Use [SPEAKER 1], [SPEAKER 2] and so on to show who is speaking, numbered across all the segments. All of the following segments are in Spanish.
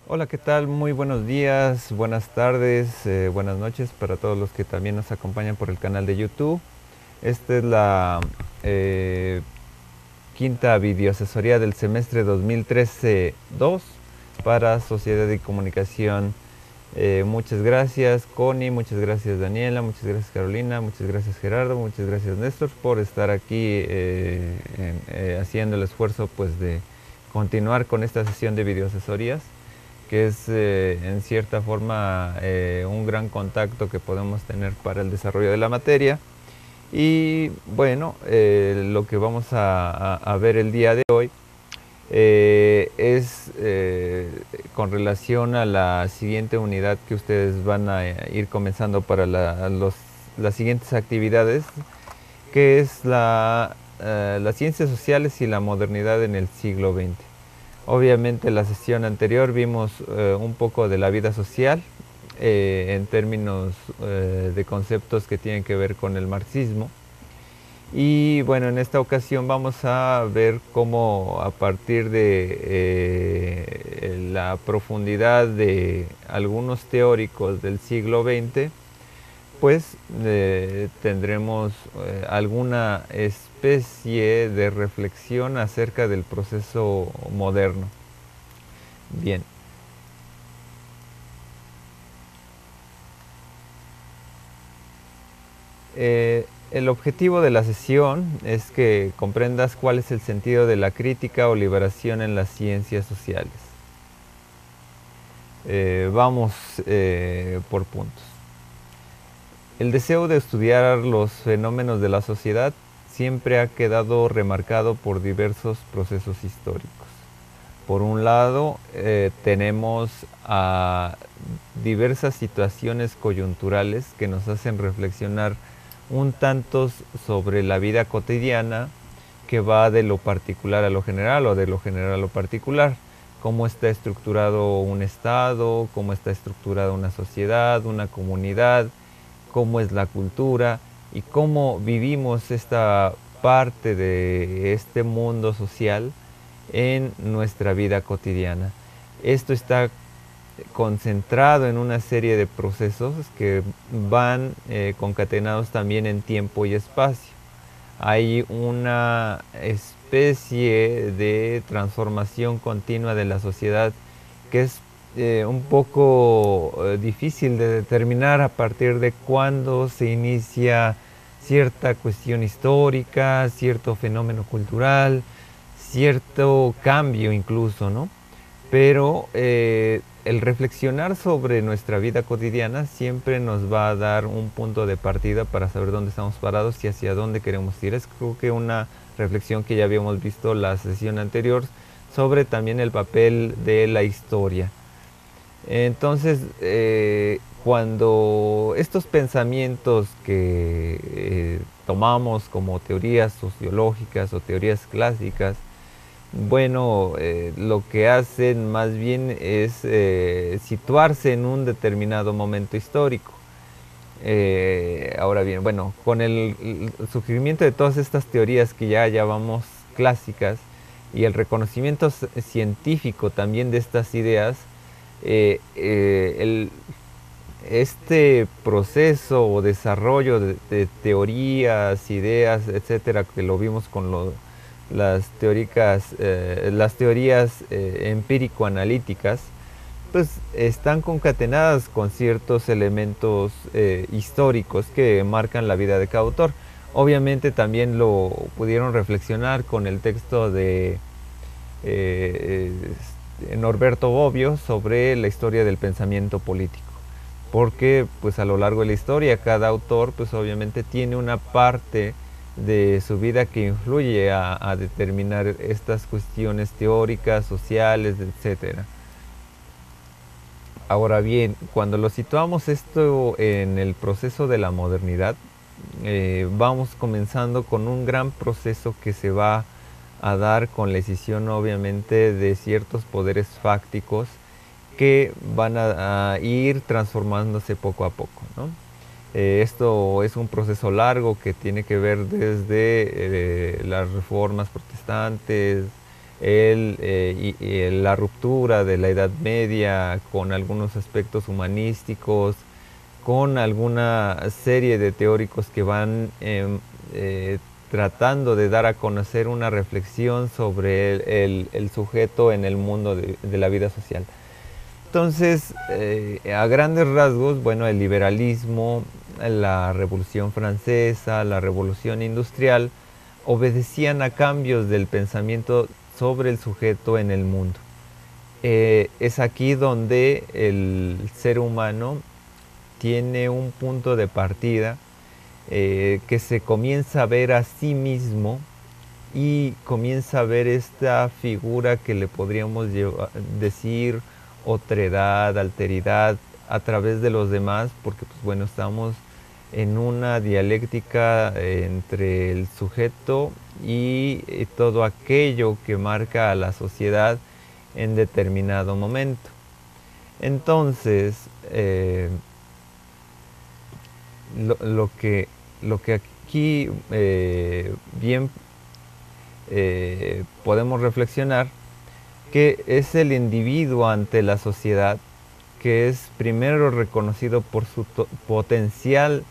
[SPEAKER 1] Hola, ¿qué tal? Muy buenos días, buenas tardes, buenas noches para todos los que también nos acompañan por el canal de YouTube. Esta es la eh, quinta videoasesoría del semestre 2013-2 para Sociedad y Comunicación. Muchas gracias Connie, muchas gracias Daniela, muchas gracias Carolina, muchas gracias Gerardo, muchas gracias Néstor por estar aquí haciendo el esfuerzo pues de continuar con esta sesión de videoasesorías, que es en cierta forma un gran contacto que podemos tener para el desarrollo de la materia. Y bueno, lo que vamos a ver el día de hoy es con relación a la siguiente unidad que ustedes van a ir comenzando para las siguientes actividades, que es las ciencias sociales y la modernidad en el siglo XX. Obviamente la sesión anterior vimos un poco de la vida social en términos de conceptos que tienen que ver con el marxismo. Y bueno, en esta ocasión vamos a ver cómo a partir de la profundidad de algunos teóricos del siglo XX, pues tendremos alguna especie de reflexión acerca del proceso moderno. Bien. El objetivo de la sesión es que comprendas cuál es el sentido de la crítica o liberación en las ciencias sociales. Vamos por puntos. El deseo de estudiar los fenómenos de la sociedad siempre ha quedado remarcado por diversos procesos históricos. Por un lado, tenemos a diversas situaciones coyunturales que nos hacen reflexionar un tanto sobre la vida cotidiana, que va de lo particular a lo general o de lo general a lo particular. Cómo está estructurado un estado, cómo está estructurada una sociedad, una comunidad, cómo es la cultura y cómo vivimos esta parte de este mundo social en nuestra vida cotidiana. Esto está concentrado en una serie de procesos que van concatenados también en tiempo y espacio. Hay una especie de transformación continua de la sociedad que es un poco difícil de determinar a partir de cuándo se inicia cierta cuestión histórica, cierto fenómeno cultural, cierto cambio incluso, ¿no? Pero el reflexionar sobre nuestra vida cotidiana siempre nos va a dar un punto de partida para saber dónde estamos parados y hacia dónde queremos ir. Es creo que una reflexión que ya habíamos visto la sesión anterior sobre también el papel de la historia. Entonces, cuando estos pensamientos que tomamos como teorías sociológicas o teorías clásicas, bueno, lo que hacen más bien es situarse en un determinado momento histórico. Ahora bien, bueno, con el surgimiento de todas estas teorías que ya llamamos clásicas y el reconocimiento científico también de estas ideas, eh, eh, el, este proceso o desarrollo de teorías, ideas, etcétera, que lo vimos con las teorías empírico-analíticas, pues están concatenadas con ciertos elementos históricos que marcan la vida de cada autor. Obviamente también lo pudieron reflexionar con el texto de eh, Norberto Bobbio sobre la historia del pensamiento político, porque pues a lo largo de la historia cada autor pues obviamente tiene una parte de su vida que influye a determinar estas cuestiones teóricas, sociales, etcétera. Ahora bien, cuando lo situamos esto en el proceso de la modernidad, vamos comenzando con un gran proceso que se va a dar con la escisión obviamente de ciertos poderes fácticos que van a ir transformándose poco a poco, ¿no? Esto es un proceso largo que tiene que ver desde las reformas protestantes, la ruptura de la Edad Media con algunos aspectos humanísticos, con alguna serie de teóricos que van tratando de dar a conocer una reflexión sobre el sujeto en el mundo de la vida social. Entonces, a grandes rasgos, bueno, el liberalismo, la Revolución Francesa, la Revolución Industrial, obedecían a cambios del pensamiento sobre el sujeto en el mundo. Es aquí donde el ser humano tiene un punto de partida que se comienza a ver a sí mismo y comienza a ver esta figura que le podríamos decir otredad, alteridad a través de los demás, porque pues bueno, estamos en una dialéctica entre el sujeto y todo aquello que marca a la sociedad en determinado momento. Entonces, lo que aquí bien podemos reflexionar, que es el individuo ante la sociedad, que es primero reconocido por su potencial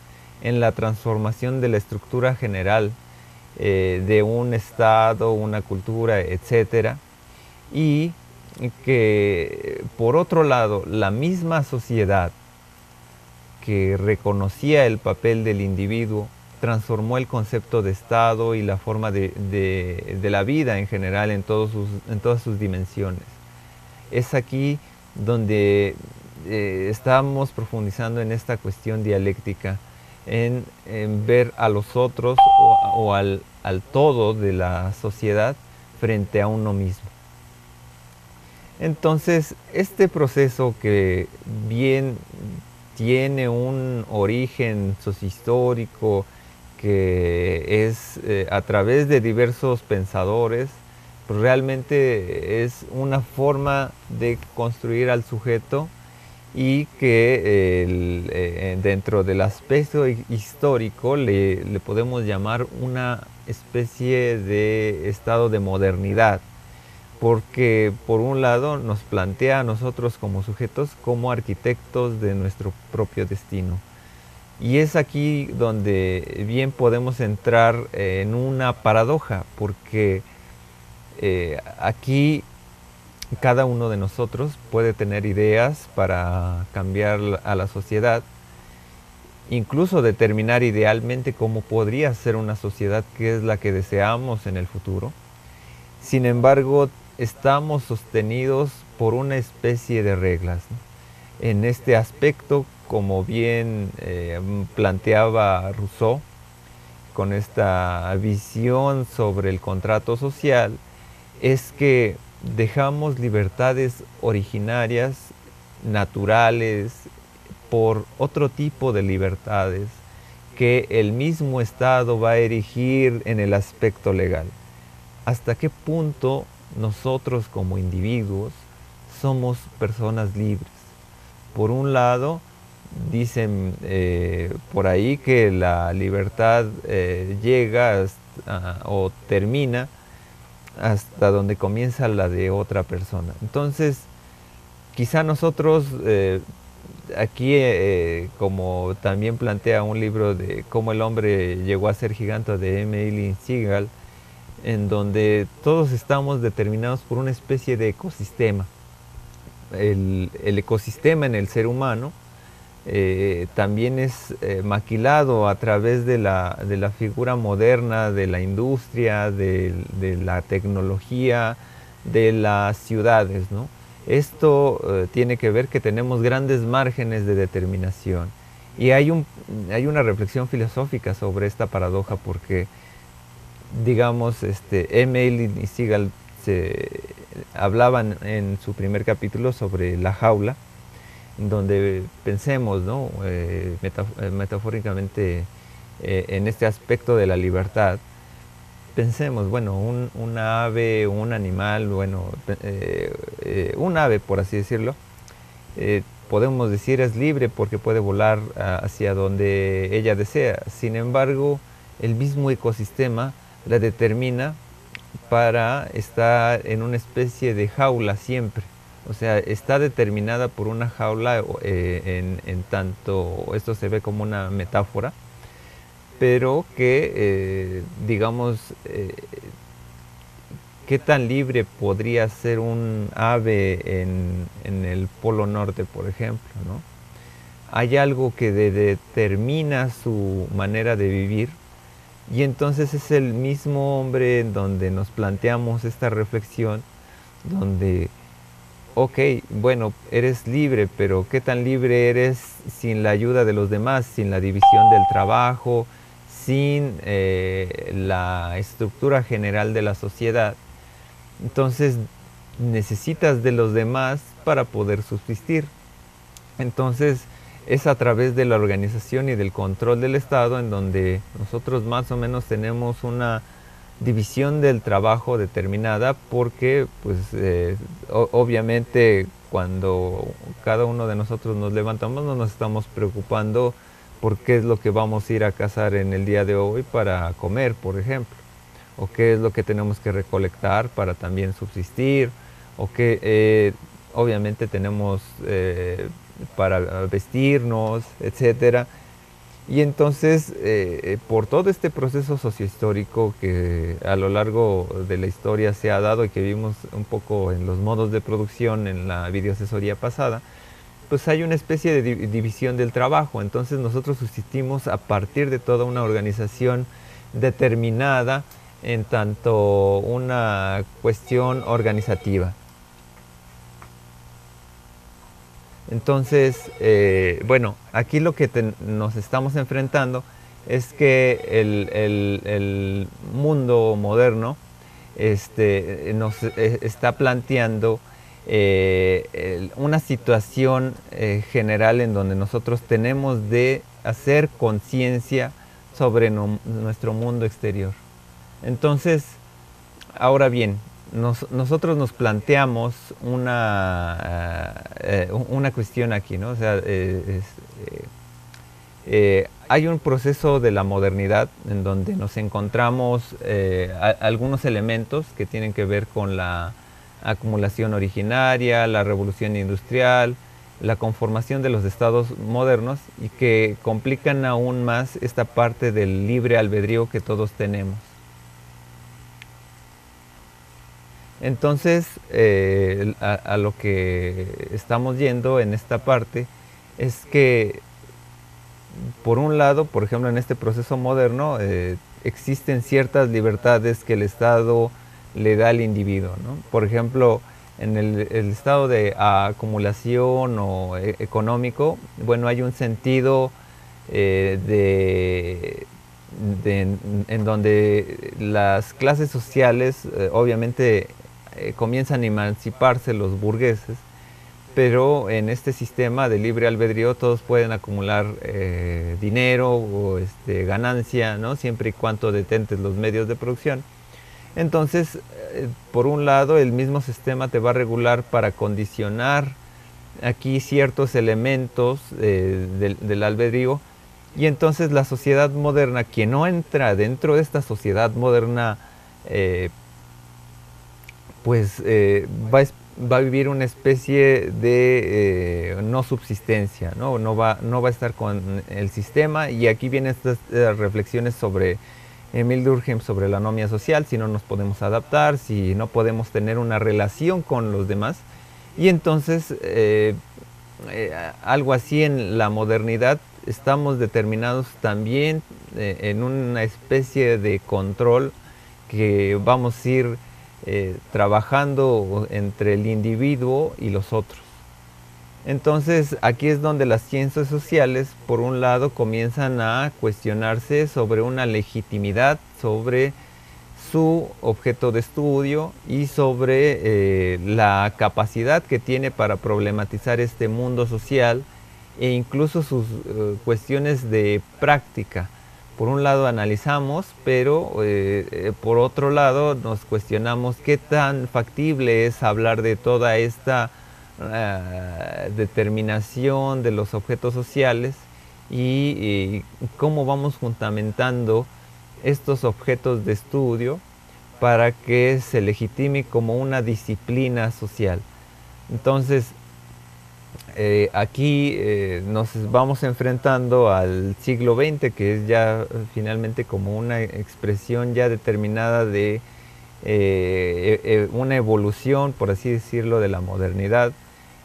[SPEAKER 1] en la transformación de la estructura general de un estado, una cultura, etcétera, y que por otro lado la misma sociedad que reconocía el papel del individuo transformó el concepto de Estado y la forma de la vida en general en todas sus dimensiones. Es aquí donde estamos profundizando en esta cuestión dialéctica, en ver a los otros o al todo de la sociedad frente a uno mismo. Entonces, este proceso que bien tiene un origen sociohistórico, que es a través de diversos pensadores, pues realmente es una forma de construir al sujeto y que dentro del aspecto histórico le podemos llamar una especie de estado de modernidad, porque por un lado nos plantea a nosotros como sujetos como arquitectos de nuestro propio destino. Y es aquí donde bien podemos entrar en una paradoja, porque aquí cada uno de nosotros puede tener ideas para cambiar a la sociedad, incluso determinar idealmente cómo podría ser una sociedad que es la que deseamos en el futuro. Sin embargo, estamos sostenidos por una especie de reglas, ¿no? En este aspecto, como bien planteaba Rousseau, con esta visión sobre el contrato social, es que dejamos libertades originarias, naturales, por otro tipo de libertades que el mismo Estado va a erigir en el aspecto legal. ¿Hasta qué punto nosotros como individuos somos personas libres? Por un lado, dicen por ahí que la libertad llega o termina hasta donde comienza la de otra persona. Entonces, quizá nosotros aquí, como también plantea un libro de cómo el hombre llegó a ser gigante de Emily Segal, en donde todos estamos determinados por una especie de ecosistema. El ecosistema en el ser humano también es maquilado a través de la figura moderna, de la industria, de la tecnología, de las ciudades, ¿no? Esto tiene que ver que tenemos grandes márgenes de determinación. Y hay una reflexión filosófica sobre esta paradoja, porque digamos, Emile y Segal hablaban en su primer capítulo sobre la jaula, donde pensemos, ¿no? Metafóricamente en este aspecto de la libertad. Pensemos, bueno, una ave, un animal, bueno, un ave, por así decirlo, podemos decir es libre porque puede volar hacia donde ella desea. Sin embargo, el mismo ecosistema la determina para estar en una especie de jaula siempre. O sea, está determinada por una jaula en tanto, esto se ve como una metáfora, pero que, digamos, ¿qué tan libre podría ser un ave en el Polo Norte, por ejemplo, ¿no? Hay algo que determina su manera de vivir y entonces es el mismo hombre en donde nos planteamos esta reflexión, donde, ok, bueno, eres libre, pero ¿qué tan libre eres sin la ayuda de los demás, sin la división del trabajo, sin la estructura general de la sociedad? Entonces necesitas de los demás para poder subsistir. Entonces es a través de la organización y del control del Estado en donde nosotros más o menos tenemos una división del trabajo determinada, porque pues obviamente cuando cada uno de nosotros nos levantamos no nos estamos preocupando por qué es lo que vamos a ir a cazar en el día de hoy para comer, por ejemplo, o qué es lo que tenemos que recolectar para también subsistir, o que obviamente tenemos para vestirnos, etcétera. Y entonces, por todo este proceso sociohistórico que a lo largo de la historia se ha dado y que vimos un poco en los modos de producción en la videoasesoría pasada, pues hay una especie de división del trabajo. Entonces nosotros subsistimos a partir de toda una organización determinada en tanto una cuestión organizativa. Entonces, bueno, aquí lo que nos estamos enfrentando es que el mundo moderno nos está planteando una situación general en donde nosotros tenemos de hacer conciencia sobre nuestro mundo exterior. Entonces, ahora bien, nosotros nos planteamos una cuestión aquí, ¿no? O sea, hay un proceso de la modernidad en donde nos encontramos algunos elementos que tienen que ver con la acumulación originaria, la revolución industrial, la conformación de los estados modernos, y que complican aún más esta parte del libre albedrío que todos tenemos. Entonces, a lo que estamos yendo en esta parte es que, por un lado, por ejemplo, en este proceso moderno, existen ciertas libertades que el Estado le da al individuo, ¿no? Por ejemplo, en el estado de acumulación o económico, bueno, hay un sentido en donde las clases sociales, obviamente, comienzan a emanciparse los burgueses, pero en este sistema de libre albedrío todos pueden acumular dinero o ganancia, ¿no? Siempre y cuando detentes los medios de producción. Entonces, por un lado, el mismo sistema te va a regular para condicionar aquí ciertos elementos del albedrío, y entonces la sociedad moderna, quien no entra dentro de esta sociedad moderna, pues va a vivir una especie de no subsistencia, ¿no? No va a estar con el sistema. Y aquí vienen estas reflexiones sobre Emil Durkheim sobre la anomia social: si no nos podemos adaptar, si no podemos tener una relación con los demás. Y entonces, algo así en la modernidad, estamos determinados también en una especie de control que vamos a ir trabajando entre el individuo y los otros. Entonces, aquí es donde las ciencias sociales, por un lado, comienzan a cuestionarse sobre una legitimidad, sobre su objeto de estudio y sobre la capacidad que tiene para problematizar este mundo social, e incluso sus cuestiones de práctica. Por un lado analizamos, pero por otro lado nos cuestionamos qué tan factible es hablar de toda esta determinación de los objetos sociales, y cómo vamos fundamentando estos objetos de estudio para que se legitime como una disciplina social. Entonces, aquí nos vamos enfrentando al siglo XX, que es ya finalmente como una expresión ya determinada de una evolución, por así decirlo, de la modernidad,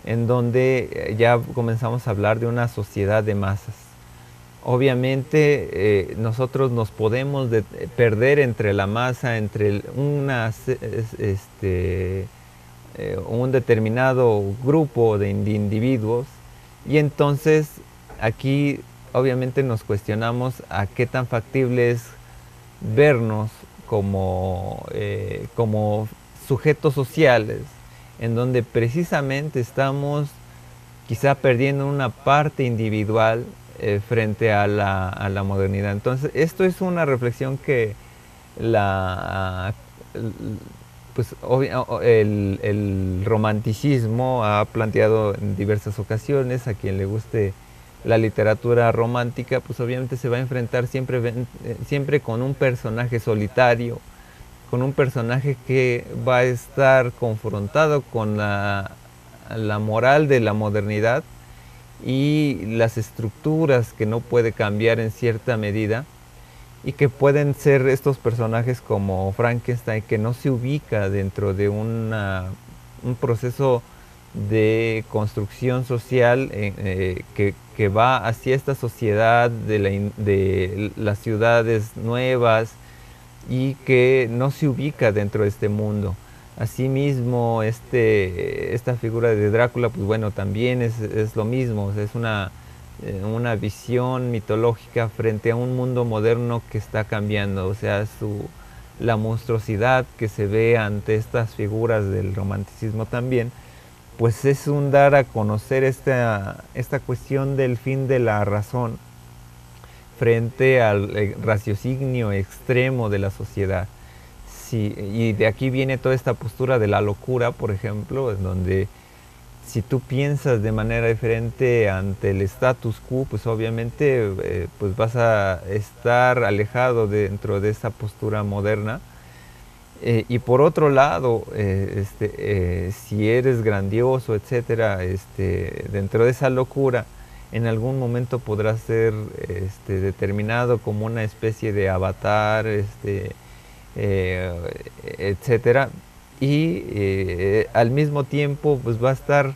[SPEAKER 1] en donde ya comenzamos a hablar de una sociedad de masas. Obviamente nosotros nos podemos perder entre la masa, entre un determinado grupo de individuos, y entonces aquí obviamente nos cuestionamos a qué tan factible es vernos como sujetos sociales, en donde precisamente estamos quizá perdiendo una parte individual frente a la modernidad. Entonces, esto es una reflexión que la, pues, el romanticismo ha planteado en diversas ocasiones. A quien le guste la literatura romántica, pues obviamente se va a enfrentar siempre con un personaje solitario, con un personaje que va a estar confrontado con la moral de la modernidad y las estructuras que no puede cambiar en cierta medida, y que pueden ser estos personajes como Frankenstein, que no se ubica dentro de un proceso de construcción social que va hacia esta sociedad de las ciudades nuevas, y que no se ubica dentro de este mundo. Asimismo, esta figura de Drácula, pues bueno, también es lo mismo, o sea, es una visión mitológica frente a un mundo moderno que está cambiando. O sea, la monstruosidad que se ve ante estas figuras del romanticismo también, pues es un dar a conocer esta cuestión del fin de la razón frente al raciocinio extremo de la sociedad. Sí, y de aquí viene toda esta postura de la locura, por ejemplo, en donde si tú piensas de manera diferente ante el status quo, pues obviamente pues vas a estar alejado dentro de esa postura moderna. Y por otro lado, si eres grandioso, etcétera, dentro de esa locura, en algún momento podrás ser determinado como una especie de avatar, etcétera, y al mismo tiempo pues va a estar,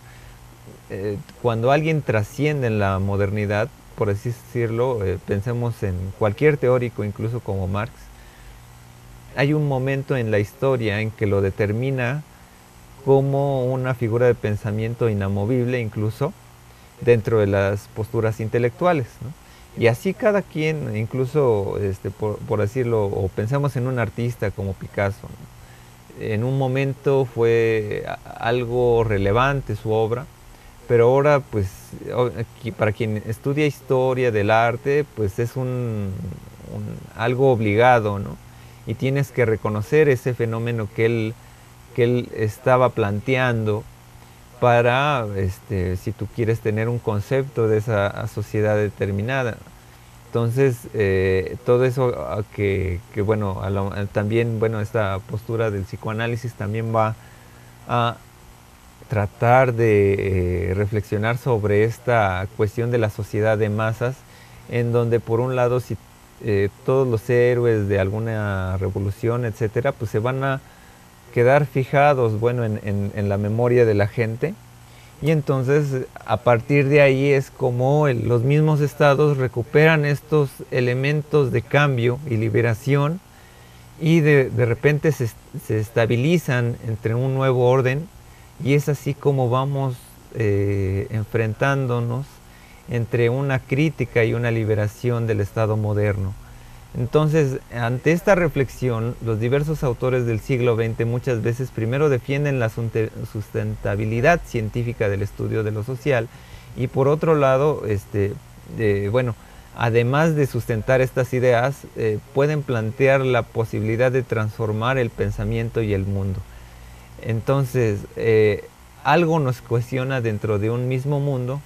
[SPEAKER 1] cuando alguien trasciende en la modernidad, por así decirlo, pensemos en cualquier teórico, incluso como Marx, hay un momento en la historia en que lo determina como una figura de pensamiento inamovible, incluso dentro de las posturas intelectuales, ¿no? Y así cada quien, incluso por decirlo, o pensamos en un artista como Picasso, ¿no? En un momento fue algo relevante su obra, pero ahora pues para quien estudia historia del arte, pues es algo obligado, ¿no? Y tienes que reconocer ese fenómeno que él estaba planteando para, si tú quieres tener un concepto de esa sociedad determinada. Entonces, todo eso bueno, también, bueno, esta postura del psicoanálisis también va a tratar de reflexionar sobre esta cuestión de la sociedad de masas, en donde por un lado, si todos los héroes de alguna revolución, etcétera, pues se van a quedar fijados, bueno, en la memoria de la gente, y entonces a partir de ahí es como los mismos estados recuperan estos elementos de cambio y liberación, y de repente se estabilizan entre un nuevo orden, y es así como vamos enfrentándonos entre una crítica y una liberación del Estado moderno. Entonces, ante esta reflexión, los diversos autores del siglo XX muchas veces primero defienden la sustentabilidad científica del estudio de lo social, y por otro lado, bueno, además de sustentar estas ideas, pueden plantear la posibilidad de transformar el pensamiento y el mundo. Entonces, algo nos cuestiona dentro de un mismo mundo,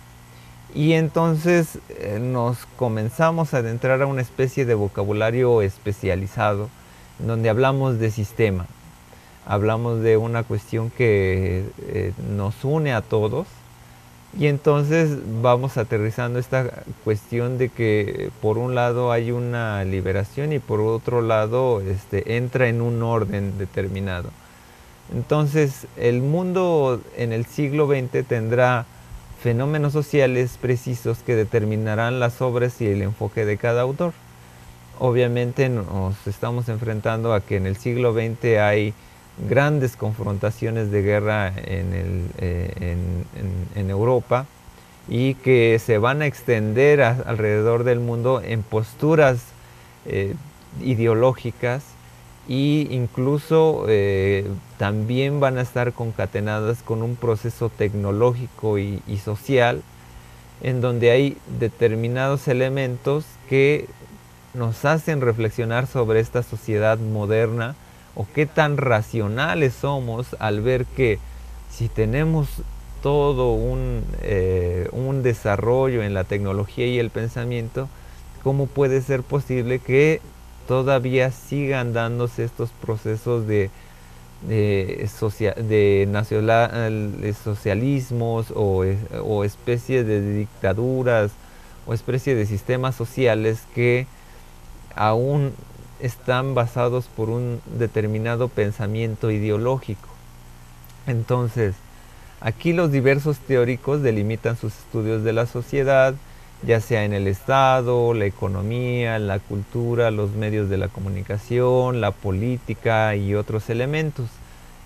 [SPEAKER 1] y entonces nos comenzamos a adentrar a una especie de vocabulario especializado, donde hablamos de sistema, hablamos de una cuestión que nos une a todos, y entonces vamos aterrizando esta cuestión de que por un lado hay una liberación y por otro lado entra en un orden determinado. Entonces el mundo en el siglo XX tendrá fenómenos sociales precisos que determinarán las obras y el enfoque de cada autor. Obviamente nos estamos enfrentando a que en el siglo XX hay grandes confrontaciones de guerra en Europa, y que se van a extender alrededor del mundo en posturas ideológicas, e incluso también van a estar concatenadas con un proceso tecnológico y social, en donde hay determinados elementos que nos hacen reflexionar sobre esta sociedad moderna, o qué tan racionales somos al ver que si tenemos todo un desarrollo en la tecnología y el pensamiento, ¿cómo puede ser posible que todavía sigan dándose estos procesos de socialismos o especies de dictaduras o especies de sistemas sociales que aún están basados por un determinado pensamiento ideológico? Entonces, aquí los diversos teóricos delimitan sus estudios de la sociedad, ya sea en el Estado, la economía, la cultura, los medios de la comunicación, la política y otros elementos.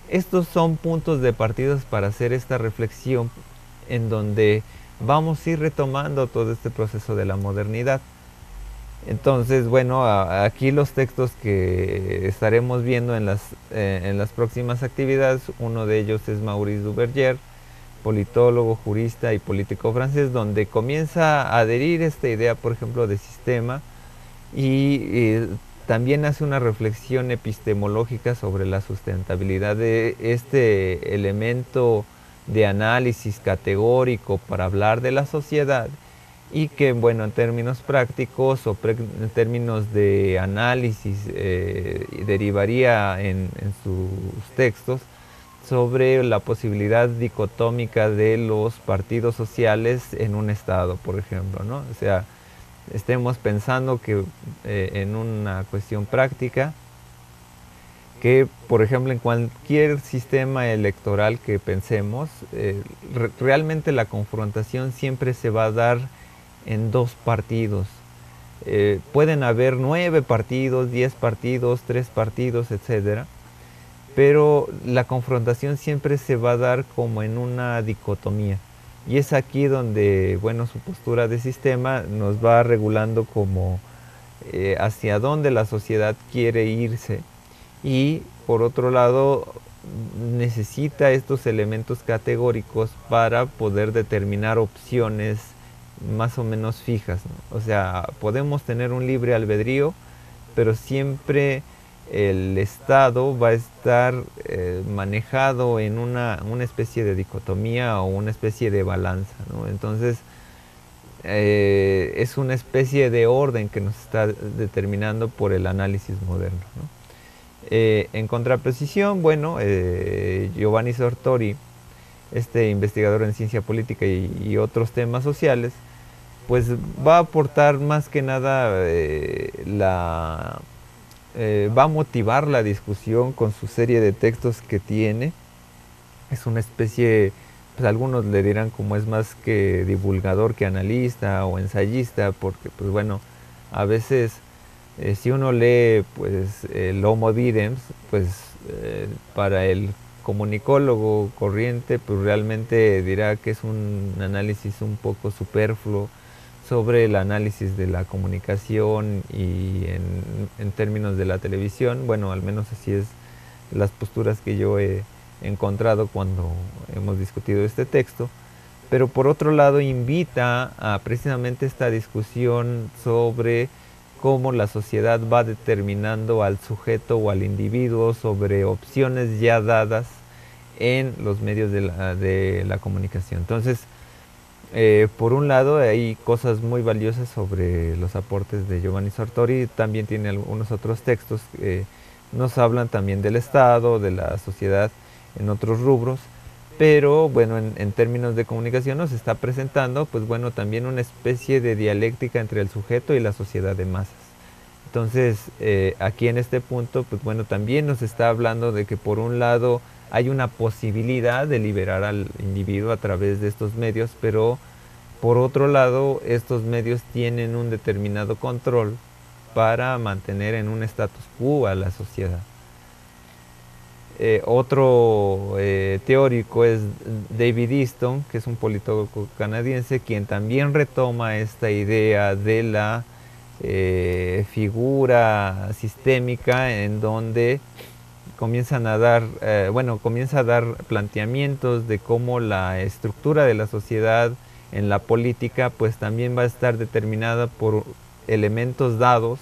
[SPEAKER 1] Estos son puntos de partida para hacer esta reflexión, en donde vamos a ir retomando todo este proceso de la modernidad. Entonces, bueno, aquí los textos que estaremos viendo en las próximas actividades, uno de ellos es Maurice Duverger, politólogo, jurista y político francés, donde comienza a adherir esta idea, por ejemplo, de sistema, y también hace una reflexión epistemológica sobre la sustentabilidad de este elemento de análisis categórico para hablar de la sociedad, y que, bueno, en términos prácticos o en términos de análisis derivaría en sus textos sobre la posibilidad dicotómica de los partidos sociales en un estado, por ejemplo, ¿no? O sea, estemos pensando que en una cuestión práctica, que por ejemplo en cualquier sistema electoral que pensemos, realmente la confrontación siempre se va a dar en dos partidos. Pueden haber 9 partidos, 10 partidos, 3 partidos, etcétera, pero la confrontación siempre se va a dar como en una dicotomía. Y es aquí donde, bueno, su postura de sistema nos va regulando como hacia dónde la sociedad quiere irse, y por otro lado necesita estos elementos categóricos para poder determinar opciones más o menos fijas, ¿no? O sea, podemos tener un libre albedrío, pero siempre el Estado va a estar manejado en una especie de dicotomía o una especie de balanza, ¿no? Entonces, es una especie de orden que nos está determinando por el análisis moderno, ¿no? En contraposición, bueno, Giovanni Sartori, este investigador en ciencia política y otros temas sociales, pues va a aportar más que nada va a motivar la discusión con su serie de textos que tiene. Es una especie, pues algunos le dirán como es más que divulgador que analista o ensayista, porque pues bueno, a veces si uno lee pues el Homo Videns, pues para el comunicólogo corriente pues realmente dirá que es un análisis un poco superfluo sobre el análisis de la comunicación y en términos de la televisión. Bueno, al menos así es las posturas que yo he encontrado cuando hemos discutido este texto. Pero por otro lado invita a precisamente esta discusión sobre cómo la sociedad va determinando al sujeto o al individuo sobre opciones ya dadas en los medios de la comunicación. Entonces, por un lado hay cosas muy valiosas sobre los aportes de Giovanni Sartori, también tiene algunos otros textos nos hablan también del Estado, de la sociedad en otros rubros, pero bueno, en términos de comunicación nos está presentando, pues bueno, también una especie de dialéctica entre el sujeto y la sociedad de masas. Entonces, aquí en este punto, pues bueno, también nos está hablando de que por un lado hay una posibilidad de liberar al individuo a través de estos medios, pero por otro lado, estos medios tienen un determinado control para mantener en un status quo a la sociedad. Otro teórico es David Easton, que es un politólogo canadiense, quien también retoma esta idea de la figura sistémica en donde comienzan a dar, comienza a dar planteamientos de cómo la estructura de la sociedad en la política pues también va a estar determinada por elementos dados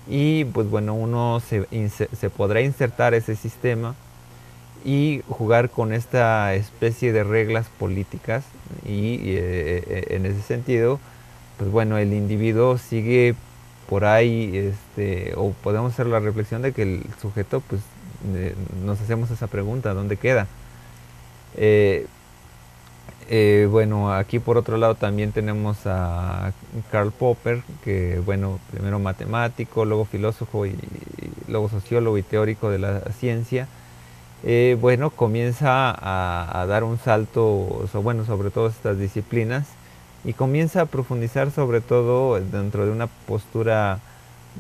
[SPEAKER 1] y pues bueno, uno se podrá insertar ese sistema y jugar con esta especie de reglas políticas y en ese sentido pues bueno, el individuo sigue por ahí, o podemos hacer la reflexión de que el sujeto, pues nos hacemos esa pregunta, ¿dónde queda? Eh, bueno, aquí por otro lado también tenemos a Karl Popper, que bueno, primero matemático, luego filósofo y luego sociólogo y teórico de la ciencia. Bueno, comienza a dar un salto, sobre todas estas disciplinas y comienza a profundizar sobre todo dentro de una postura,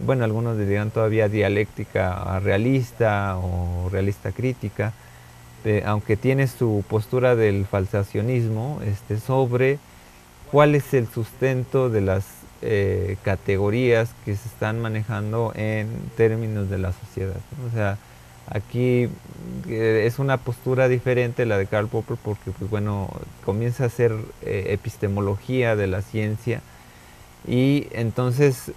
[SPEAKER 1] bueno, algunos dirían todavía dialéctica realista o realista crítica, aunque tiene su postura del falsacionismo sobre cuál es el sustento de las categorías que se están manejando en términos de la sociedad, ¿no? O sea, aquí es una postura diferente la de Karl Popper porque pues bueno, comienza a hacer epistemología de la ciencia y entonces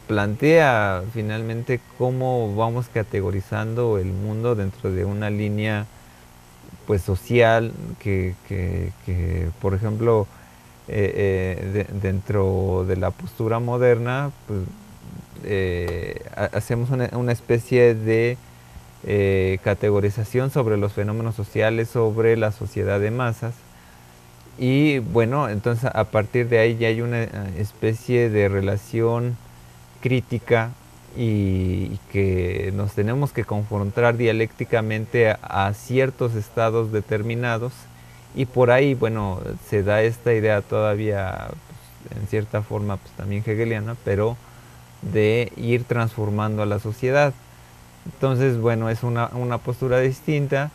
[SPEAKER 1] plantea finalmente cómo vamos categorizando el mundo dentro de una línea pues social que por ejemplo dentro de la postura moderna pues hacemos una especie de categorización sobre los fenómenos sociales, sobre la sociedad de masas. Y bueno, entonces a partir de ahí ya hay una especie de relación crítica y que nos tenemos que confrontar dialécticamente a ciertos estados determinados y por ahí, bueno, se da esta idea todavía pues, en cierta forma pues, también hegeliana, pero de ir transformando a la sociedad. Entonces, bueno, es una postura distinta.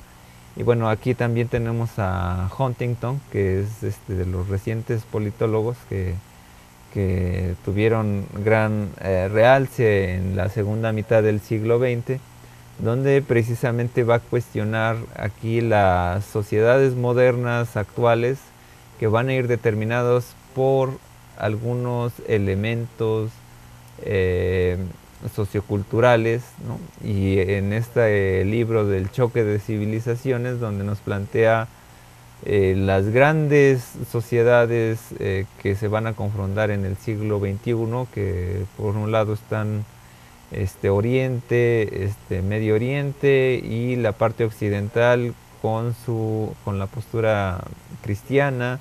[SPEAKER 1] Y bueno, aquí también tenemos a Huntington, que es de los recientes politólogos que tuvieron gran realce en la segunda mitad del siglo XX, donde precisamente va a cuestionar aquí las sociedades modernas actuales que van a ir determinados por algunos elementos socioculturales, ¿no? Y en este libro del choque de civilizaciones, donde nos plantea las grandes sociedades que se van a confrontar en el siglo XXI, que por un lado están Oriente, Medio Oriente y la parte occidental con la postura cristiana,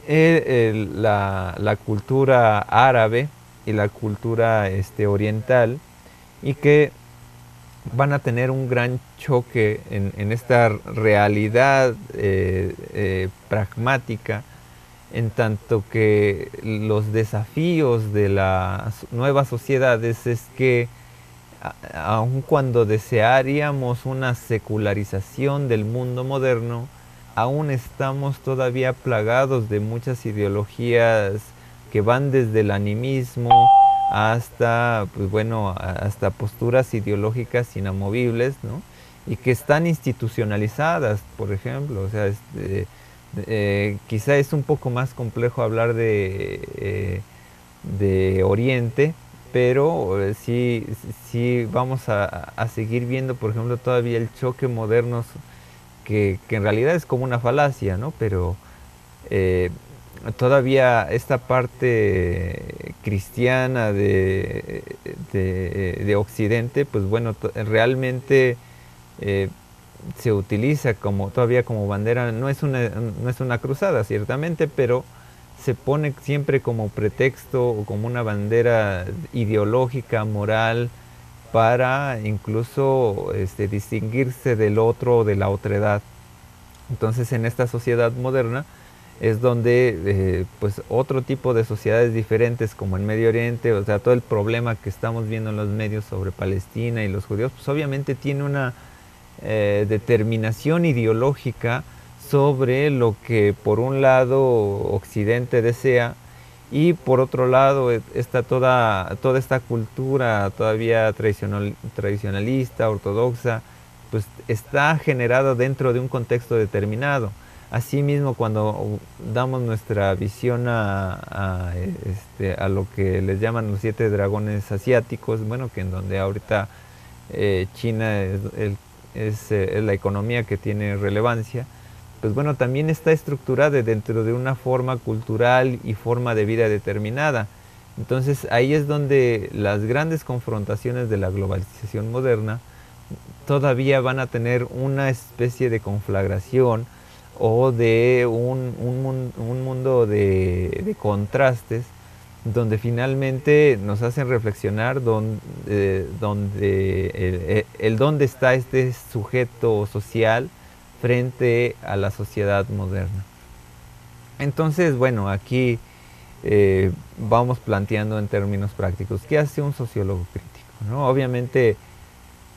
[SPEAKER 1] la cultura árabe y la cultura oriental, y que van a tener un gran choque en esta realidad pragmática, en tanto que los desafíos de las nuevas sociedades es que aun cuando desearíamos una secularización del mundo moderno, aún estamos todavía plagados de muchas ideologías que van desde el animismo hasta, pues bueno, hasta posturas ideológicas inamovibles, ¿no? Y que están institucionalizadas, por ejemplo. O sea, quizá es un poco más complejo hablar de Oriente, pero sí vamos a seguir viendo, por ejemplo, todavía el choque moderno que en realidad es como una falacia, ¿no? Pero todavía esta parte cristiana de Occidente, pues bueno, realmente eh, se utiliza como todavía como bandera, no es una cruzada ciertamente, pero se pone siempre como pretexto o como una bandera ideológica, moral, para incluso distinguirse del otro o de la otredad. Entonces en esta sociedad moderna es donde pues otro tipo de sociedades diferentes como en Medio Oriente, o sea, todo el problema que estamos viendo en los medios sobre Palestina y los judíos, pues obviamente tiene una determinación ideológica sobre lo que por un lado Occidente desea y por otro lado está toda esta cultura todavía tradicionalista, ortodoxa, pues está generada dentro de un contexto determinado. Asimismo, cuando damos nuestra visión a lo que les llaman los 7 dragones asiáticos, bueno, que en donde ahorita China es la economía que tiene relevancia, pues bueno, también está estructurada dentro de una forma cultural y forma de vida determinada. Entonces ahí es donde las grandes confrontaciones de la globalización moderna todavía van a tener una especie de conflagración o de un mundo de contrastes donde finalmente nos hacen reflexionar dónde está este sujeto social frente a la sociedad moderna. Entonces, bueno, aquí vamos planteando en términos prácticos, ¿qué hace un sociólogo crítico? ¿No? Obviamente,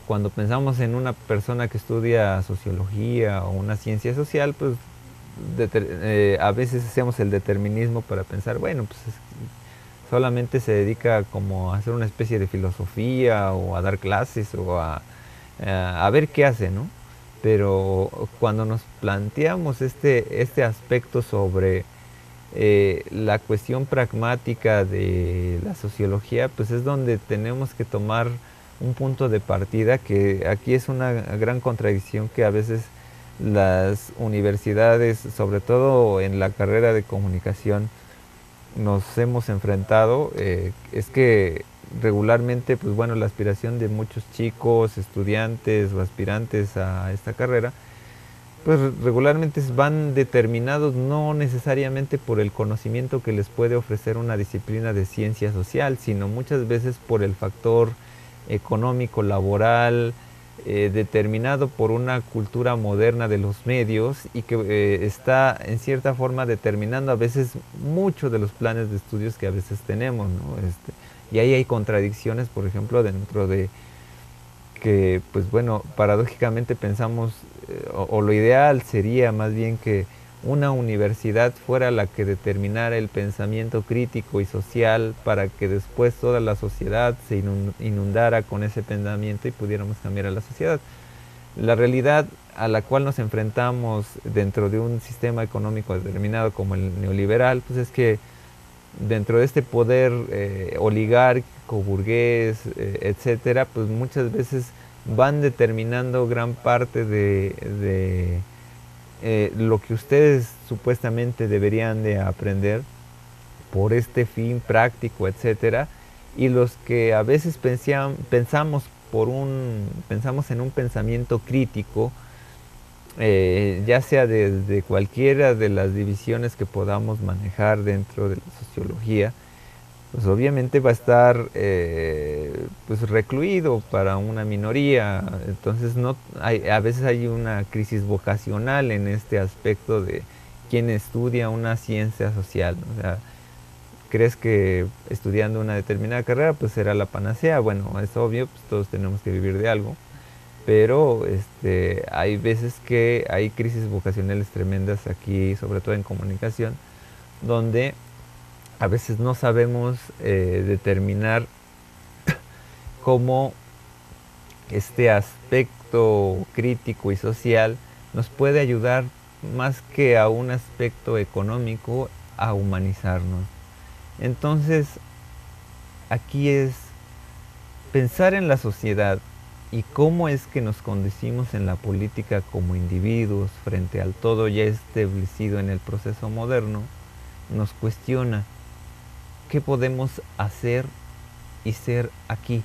[SPEAKER 1] cuando pensamos en una persona que estudia sociología o una ciencia social, pues a veces hacemos el determinismo para pensar, bueno, pues solamente se dedica como a hacer una especie de filosofía o a dar clases o a ver qué hace, ¿no? Pero cuando nos planteamos este aspecto sobre la cuestión pragmática de la sociología, pues es donde tenemos que tomar un punto de partida, que aquí es una gran contradicción que a veces las universidades, sobre todo en la carrera de comunicación, nos hemos enfrentado. Es que regularmente, pues bueno, la aspiración de muchos chicos, estudiantes o aspirantes a esta carrera, pues regularmente van determinados no necesariamente por el conocimiento que les puede ofrecer una disciplina de ciencia social, sino muchas veces por el factor económico, laboral, determinado por una cultura moderna de los medios y que está en cierta forma determinando a veces muchos de los planes de estudios que a veces tenemos, ¿no? Y ahí hay contradicciones, por ejemplo, dentro de que, pues bueno, paradójicamente pensamos, o lo ideal sería más bien que una universidad fuera la que determinara el pensamiento crítico y social para que después toda la sociedad se inundara con ese pensamiento y pudiéramos cambiar a la sociedad. La realidad a la cual nos enfrentamos dentro de un sistema económico determinado como el neoliberal, pues es que dentro de este poder oligárquico, burgués, etcétera, pues muchas veces van determinando gran parte de lo que ustedes supuestamente deberían de aprender por este fin práctico, etcétera, y los que a veces pensamos en un pensamiento crítico, ya sea desde cualquiera de las divisiones que podamos manejar dentro de la sociología, pues obviamente va a estar pues recluido para una minoría. Entonces a veces hay una crisis vocacional en este aspecto de quien estudia una ciencia social, ¿no? O sea, crees que estudiando una determinada carrera pues será la panacea. Bueno, es obvio, pues todos tenemos que vivir de algo, pero hay veces que hay crisis vocacionales tremendas aquí, sobre todo en comunicación, donde a veces no sabemos determinar cómo este aspecto crítico y social nos puede ayudar más que a un aspecto económico a humanizarnos. Entonces, aquí es pensar en la sociedad y cómo es que nos conducimos en la política como individuos frente al todo ya establecido en el proceso moderno, nos cuestiona qué podemos hacer y ser aquí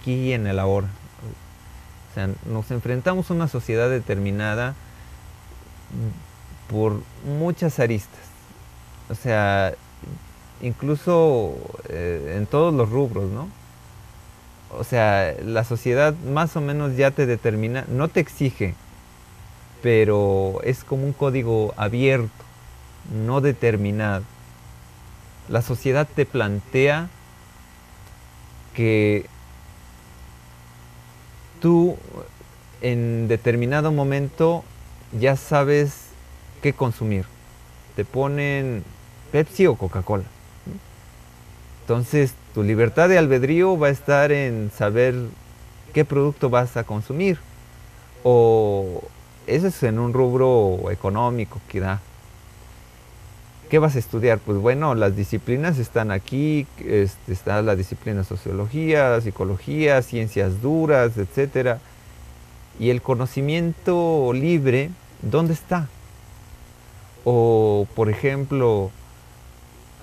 [SPEAKER 1] y en el ahora. O sea, nos enfrentamos a una sociedad determinada por muchas aristas. O sea, incluso en todos los rubros, ¿no? O sea, la sociedad más o menos ya te determina, no te exige, pero es como un código abierto, no determinado. La sociedad te plantea que tú en determinado momento ya sabes qué consumir. Te ponen Pepsi o Coca-Cola. Entonces, tu libertad de albedrío va a estar en saber qué producto vas a consumir. O eso es en un rubro económico que da. ¿Qué vas a estudiar? Pues bueno, las disciplinas están aquí, está la disciplina sociología, psicología, ciencias duras, etcétera. Y el conocimiento libre, ¿dónde está? O, por ejemplo,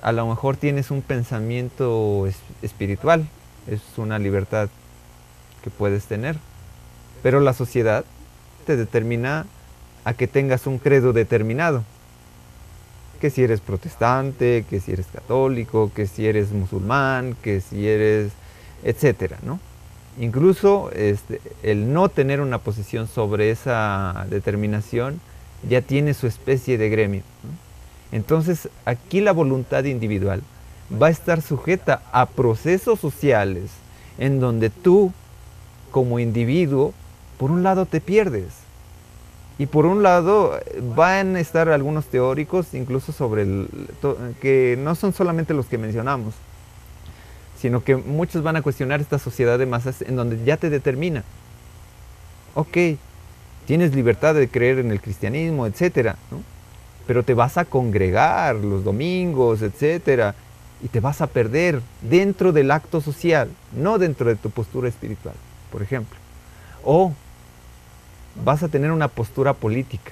[SPEAKER 1] a lo mejor tienes un pensamiento espiritual, es una libertad que puedes tener, pero la sociedad te determina a que tengas un credo determinado, que si eres protestante, que si eres católico, que si eres musulmán, que si eres, etcétera, ¿no? Incluso el no tener una posición sobre esa determinación ya tiene su especie de gremio, ¿no? Entonces, aquí la voluntad individual va a estar sujeta a procesos sociales en donde tú, como individuo, por un lado te pierdes. Y por un lado van a estar algunos teóricos, incluso sobre que no son solamente los que mencionamos, sino que muchos van a cuestionar esta sociedad de masas en donde ya te determina. Ok, tienes libertad de creer en el cristianismo, etcétera, ¿no? Pero te vas a congregar los domingos, etcétera, y te vas a perder dentro del acto social, no dentro de tu postura espiritual, por ejemplo. O vas a tener una postura política,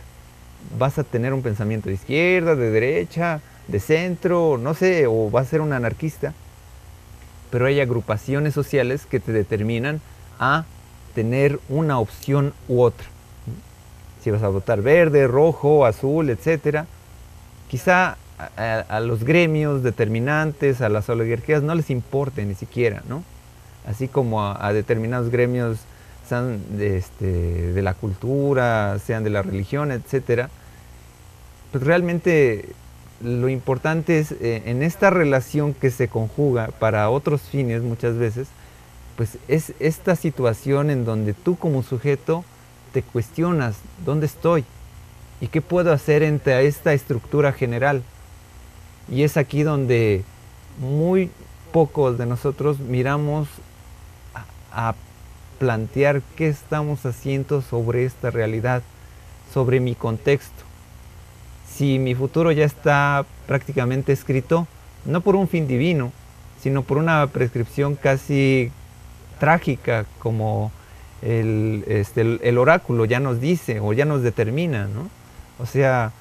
[SPEAKER 1] vas a tener un pensamiento de izquierda, de derecha, de centro, no sé, o vas a ser un anarquista, pero hay agrupaciones sociales que te determinan a tener una opción u otra. Si vas a votar verde, rojo, azul, etcétera, quizá a los gremios determinantes, a las oligarquías, no les importe ni siquiera, ¿no? Así como a determinados gremios, sean de la cultura, sean de la religión, etcétera. Pues realmente lo importante es en esta relación que se conjuga para otros fines muchas veces, pues es esta situación en donde tú como sujeto te cuestionas dónde estoy y qué puedo hacer entre esta estructura general. Y es aquí donde muy pocos de nosotros miramos a plantear qué estamos haciendo sobre esta realidad, sobre mi contexto. Si mi futuro ya está prácticamente escrito, no por un fin divino, sino por una prescripción casi trágica, como el oráculo ya nos dice o ya nos determina, ¿no? O sea,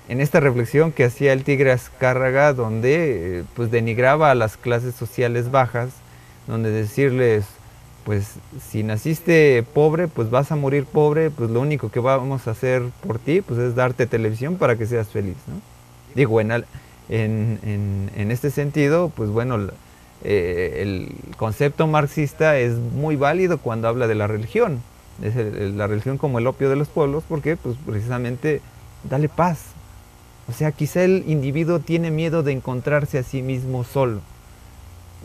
[SPEAKER 1] en esta reflexión que hacía el Tigre Azcárraga, donde pues denigraba a las clases sociales bajas, donde decirles, pues si naciste pobre, pues vas a morir pobre, pues lo único que vamos a hacer por ti pues es darte televisión para que seas feliz, ¿no? Digo, en este sentido, pues bueno, el concepto marxista es muy válido cuando habla de la religión. Es la religión como el opio de los pueblos, porque pues precisamente dale paz. O sea, quizá el individuo tiene miedo de encontrarse a sí mismo solo.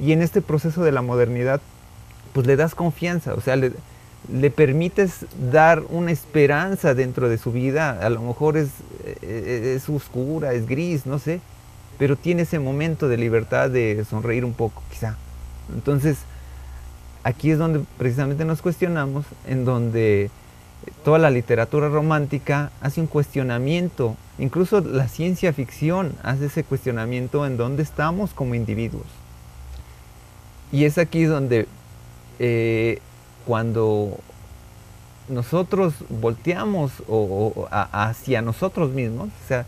[SPEAKER 1] Y en este proceso de la modernidad, pues le das confianza, o sea, le permites dar una esperanza dentro de su vida. A lo mejor es oscura, es gris, no sé, pero tiene ese momento de libertad de sonreír un poco, quizá. Entonces, aquí es donde precisamente nos cuestionamos, en donde toda la literatura romántica hace un cuestionamiento, incluso la ciencia ficción hace ese cuestionamiento en dónde estamos como individuos. Y es aquí donde cuando nosotros volteamos hacia nosotros mismos, o sea,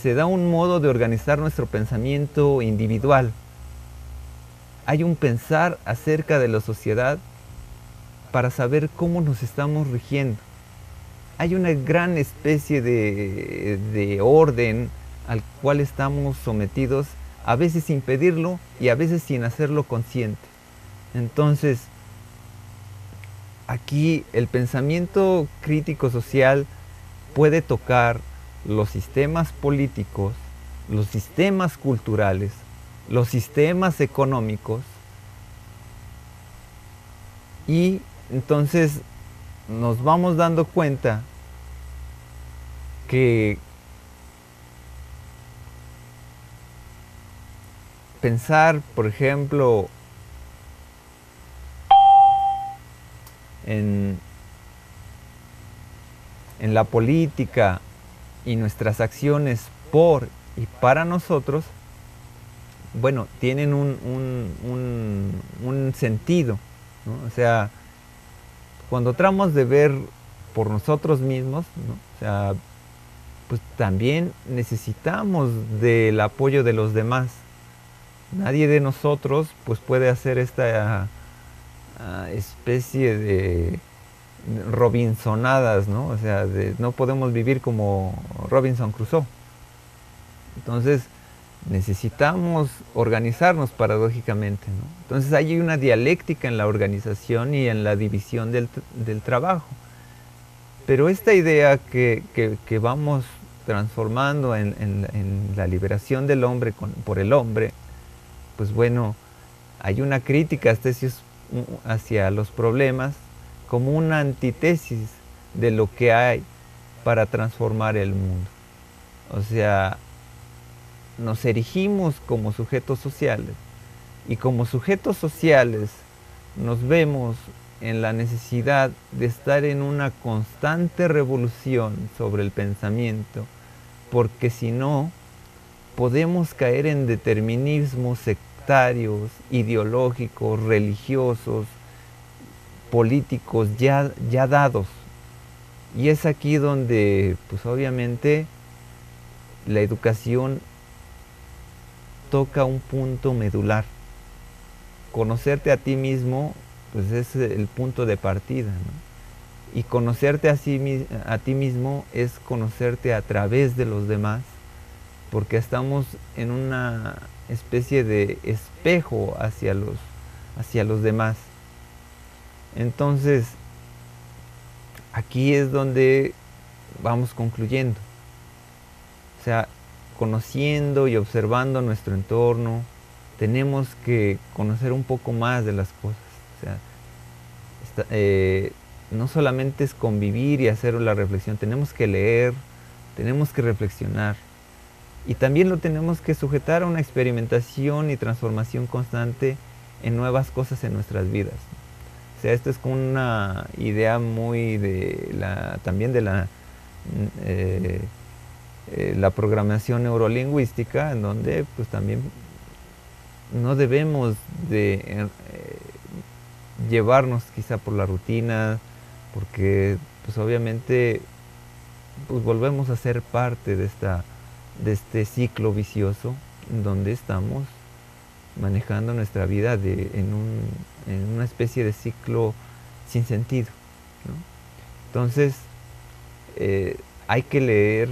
[SPEAKER 1] se da un modo de organizar nuestro pensamiento individual. Hay un pensar acerca de la sociedad para saber cómo nos estamos rigiendo. Hay una gran especie de orden al cual estamos sometidos, a veces sin pedirlo y a veces sin hacerlo consciente. Entonces, aquí el pensamiento crítico social puede tocar los sistemas políticos, los sistemas culturales, los sistemas económicos, y entonces nos vamos dando cuenta que pensar, por ejemplo, en la política y nuestras acciones por y para nosotros, bueno, tienen un sentido, ¿no? O sea, cuando tratamos de ver por nosotros mismos, ¿no? O sea, pues también necesitamos del apoyo de los demás. Nadie de nosotros pues puede hacer esta especie de Robinsonadas, ¿no? O sea, no podemos vivir como Robinson Crusoe. Entonces, necesitamos organizarnos paradójicamente, ¿no? Entonces, hay una dialéctica en la organización y en la división del trabajo. Pero esta idea que vamos transformando en la liberación del hombre por el hombre, pues bueno, hay una crítica hacia los problemas como una antítesis de lo que hay para transformar el mundo. O sea, nos erigimos como sujetos sociales y como sujetos sociales nos vemos en la necesidad de estar en una constante revolución sobre el pensamiento, porque si no, podemos caer en determinismos sectarios, ideológicos, religiosos, políticos ya dados. Y es aquí donde, pues obviamente, la educación toca un punto medular. Conocerte a ti mismo, pues es el punto de partida, ¿no? Y conocerte a ti mismo es conocerte a través de los demás, porque estamos en una especie de espejo hacia los demás. Entonces, aquí es donde vamos concluyendo. O sea, conociendo y observando nuestro entorno, tenemos que conocer un poco más de las cosas. O sea, no solamente es convivir y hacer la reflexión, tenemos que leer, tenemos que reflexionar. Y también lo tenemos que sujetar a una experimentación y transformación constante en nuevas cosas en nuestras vidas. O sea, esto es como una idea muy también de la programación neurolingüística, en donde pues también no debemos de llevarnos quizá por la rutina, porque pues obviamente pues volvemos a ser parte de este ciclo vicioso en donde estamos manejando nuestra vida en una especie de ciclo sin sentido, ¿no? Entonces, hay que leer,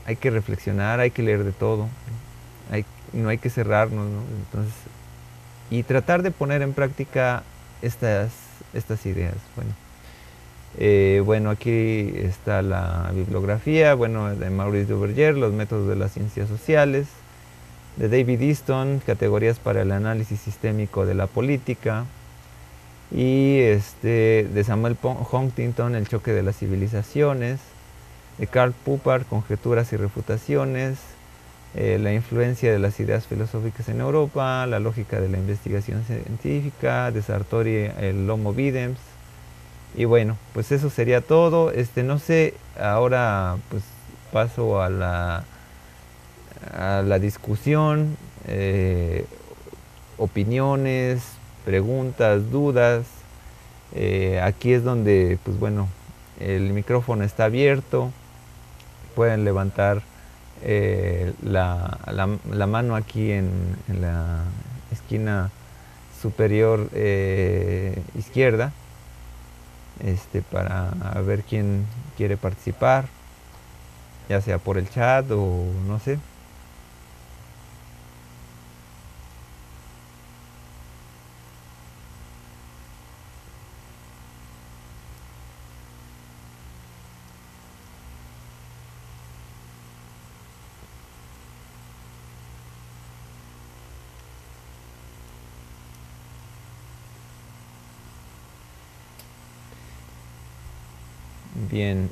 [SPEAKER 1] hay que reflexionar, hay que leer de todo, no hay que cerrarnos, ¿no? Entonces, y tratar de poner en práctica estas ideas. Bueno, aquí está la bibliografía, bueno, de Maurice Duverger, Los métodos de las ciencias sociales, de David Easton, Categorías para el análisis sistémico de la política, y de Samuel Huntington, El choque de las civilizaciones, de Karl Popper, Conjeturas y refutaciones, la influencia de las ideas filosóficas en Europa, la lógica de la investigación científica, de Sartori, el Homo Videns. Y bueno, pues eso sería todo. No sé, ahora pues paso a la discusión, opiniones, preguntas, dudas. Aquí es donde, pues bueno, el micrófono está abierto. Pueden levantar la mano aquí en la esquina superior izquierda, para ver quién quiere participar, ya sea por el chat o no sé. Bien,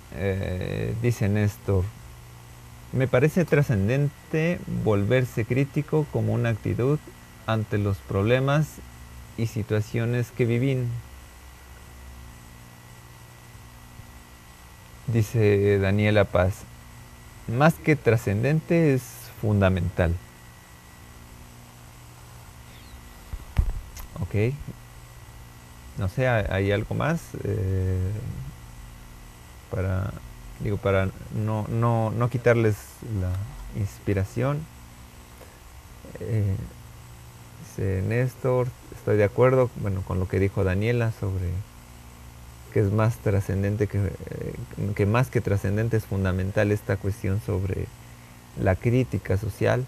[SPEAKER 1] dice Néstor, me parece trascendente volverse crítico como una actitud ante los problemas y situaciones que viví. Dice Daniela Paz, más que trascendente es fundamental. Ok, no sé, ¿hay algo más? Para, para no quitarles la inspiración. Dice Néstor, estoy de acuerdo, bueno, con lo que dijo Daniela sobre que es más trascendente que más que trascendente es fundamental esta cuestión sobre la crítica social.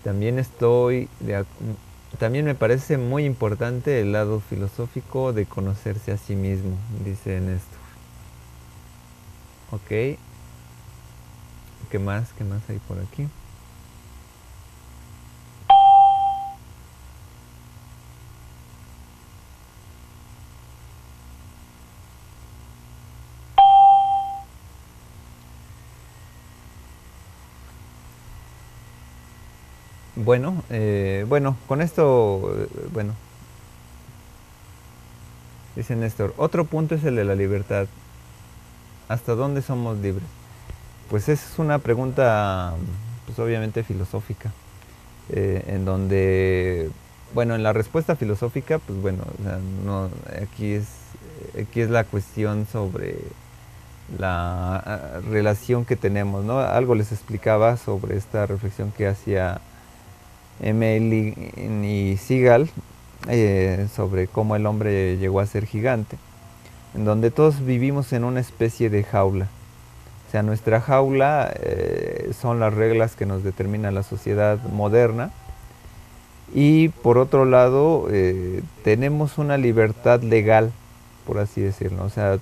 [SPEAKER 1] También también me parece muy importante el lado filosófico de conocerse a sí mismo, dice Néstor. Ok. ¿Qué más? ¿Qué más hay por aquí? Bueno, con esto, bueno, dice Néstor, otro punto es el de la libertad. ¿Hasta dónde somos libres? Pues esa es una pregunta, pues obviamente filosófica, en donde, bueno, en la respuesta filosófica, pues bueno, o sea, no, aquí es la cuestión sobre la relación que tenemos, ¿no? Algo les explicaba sobre esta reflexión que hacía Emily y Seagal sobre cómo el hombre llegó a ser gigante, en donde todos vivimos en una especie de jaula. O sea, nuestra jaula son las reglas que nos determina la sociedad moderna y por otro lado tenemos una libertad legal, por así decirlo. O sea,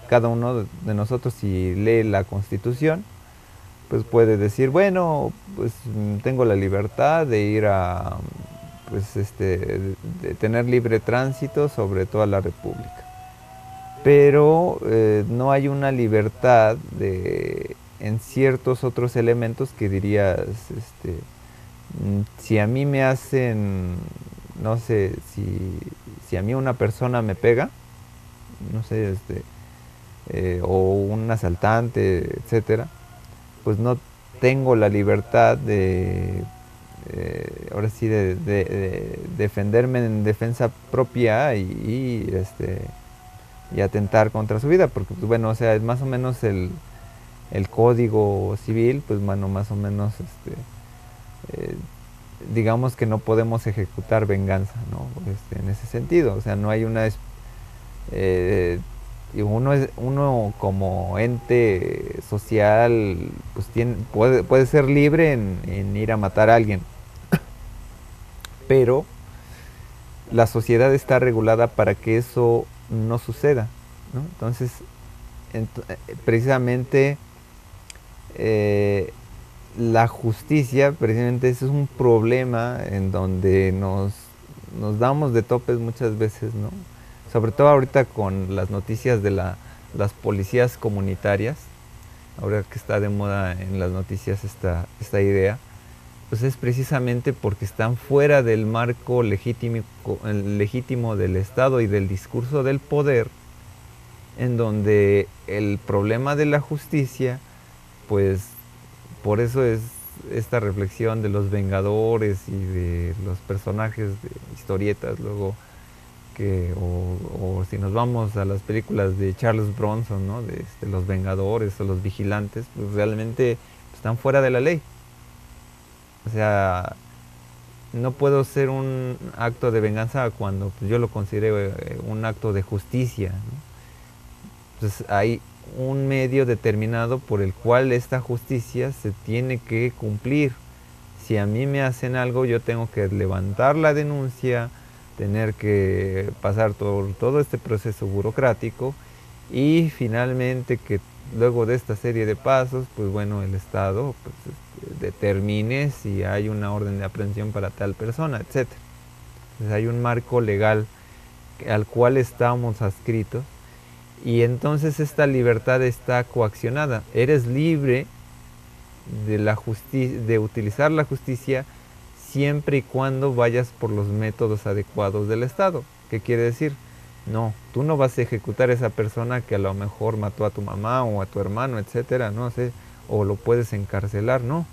[SPEAKER 1] cada uno de nosotros si lee la Constitución, pues puede decir, bueno, pues tengo la libertad de ir a, pues de tener libre tránsito sobre toda la República. Pero no hay una libertad en ciertos otros elementos que dirías, si a mí me hacen, no sé, si a mí una persona me pega, no sé, o un asaltante, etcétera, pues no tengo la libertad ahora sí, de defenderme en defensa propia y atentar contra su vida, porque pues, bueno, o sea, es más o menos el código civil, pues bueno, más o menos, digamos que no podemos ejecutar venganza, ¿no? En ese sentido, o sea, no hay una y uno como ente social pues puede ser libre en ir a matar a alguien, pero la sociedad está regulada para que eso no suceda, ¿no? Entonces, precisamente la justicia, precisamente ese es un problema en donde nos damos de topes muchas veces, ¿no? Sobre todo ahorita con las noticias de las policías comunitarias, ahora que está de moda en las noticias esta idea, pues es precisamente porque están fuera del marco legítimo del Estado y del discurso del poder, en donde el problema de la justicia, pues por eso esta reflexión de los Vengadores y de los personajes de historietas, luego o si nos vamos a las películas de Charles Bronson, ¿no? De los Vengadores o los Vigilantes, pues realmente están fuera de la ley. O sea, no puedo ser un acto de venganza cuando pues, yo lo considero un acto de justicia, ¿no? Entonces hay un medio determinado por el cual esta justicia se tiene que cumplir. Si a mí me hacen algo, yo tengo que levantar la denuncia, tener que pasar todo este proceso burocrático y finalmente que luego de esta serie de pasos, pues bueno, el Estado pues, determine si hay una orden de aprehensión para tal persona, etcétera. Entonces hay un marco legal al cual estamos adscritos y entonces esta libertad está coaccionada. Eres libre de utilizar la justicia siempre y cuando vayas por los métodos adecuados del Estado. ¿Qué quiere decir? No, tú no vas a ejecutar a esa persona que a lo mejor mató a tu mamá o a tu hermano, etcétera, no sé, o lo puedes encarcelar, no.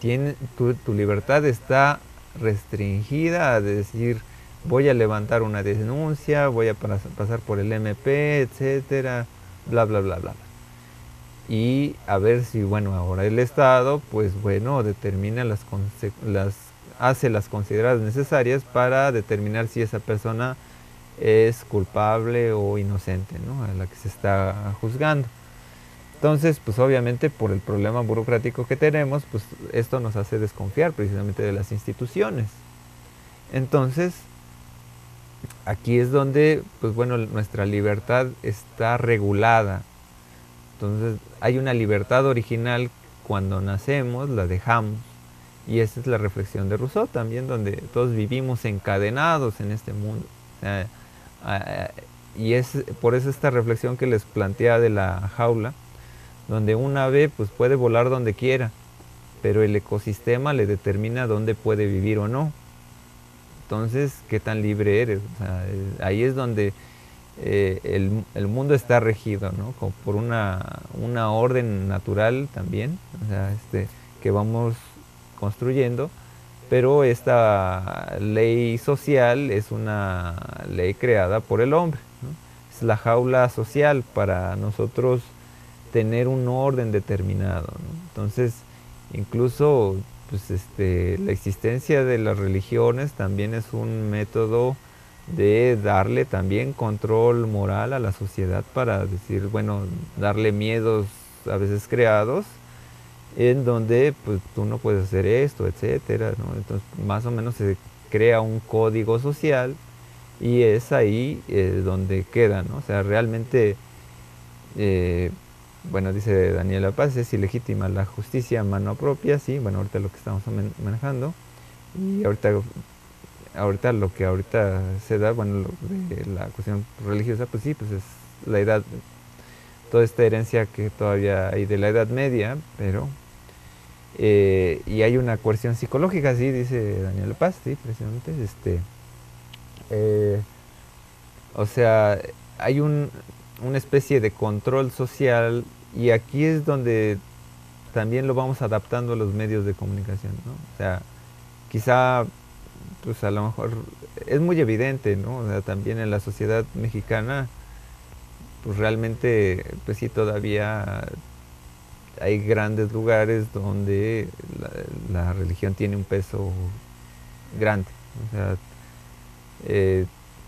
[SPEAKER 1] Tu libertad está restringida a decir, voy a levantar una denuncia, voy a pasar por el MP, etcétera, bla, bla, bla, bla. Y a ver si, bueno, ahora el Estado, pues bueno, determina hace las consideradas necesarias para determinar si esa persona es culpable o inocente, ¿no? A la que se está juzgando. Entonces, pues obviamente por el problema burocrático que tenemos, pues esto nos hace desconfiar precisamente de las instituciones. Entonces, aquí es donde, pues bueno, nuestra libertad está regulada. Entonces, hay una libertad original cuando nacemos, la dejamos. Y esa es la reflexión de Rousseau también, donde todos vivimos encadenados en este mundo. Y es por eso esta reflexión que les plantea de la jaula, donde un ave pues puede volar donde quiera, pero el ecosistema le determina dónde puede vivir o no. Entonces, ¿qué tan libre eres? O sea, ahí es donde el mundo está regido, ¿no? Como por una orden natural también, o sea, que vamos construyendo, pero esta ley social es una ley creada por el hombre, ¿no? Es la jaula social para nosotros tener un orden determinado, ¿no? Entonces, incluso pues, la existencia de las religiones también es un método de darle también control moral a la sociedad para decir, bueno, darle miedos a veces creados en donde pues tú no puedes hacer esto, etcétera, ¿no? Entonces más o menos se crea un código social y es ahí donde queda, ¿no? O sea, realmente, bueno, dice Daniela Paz, es ilegítima la justicia a mano propia, sí, bueno, ahorita lo que estamos manejando y ahorita lo que ahorita se da, bueno, de la cuestión religiosa, pues sí, pues es la edad, toda esta herencia que todavía hay de la Edad Media, pero y hay una coerción psicológica, sí, dice Daniel Paz, sí, precisamente, o sea, hay una especie de control social y aquí es donde también lo vamos adaptando a los medios de comunicación, ¿no? O sea, quizá pues a lo mejor es muy evidente, ¿no? O sea, también en la sociedad mexicana, pues realmente, pues sí, todavía hay grandes lugares donde la religión tiene un peso grande. O sea,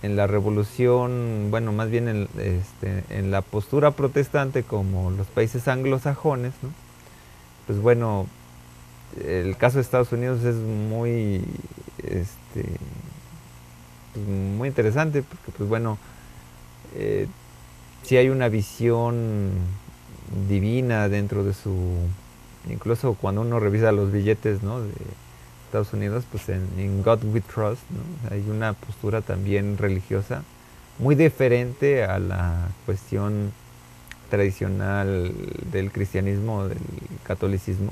[SPEAKER 1] en la revolución, bueno, más bien en la postura protestante como los países anglosajones, ¿no? Pues bueno, el caso de Estados Unidos es muy interesante porque pues bueno, sí hay una visión divina dentro de incluso cuando uno revisa los billetes, ¿no? De Estados Unidos, pues en God We Trust, ¿no? Hay una postura también religiosa muy diferente a la cuestión tradicional del cristianismo, del catolicismo,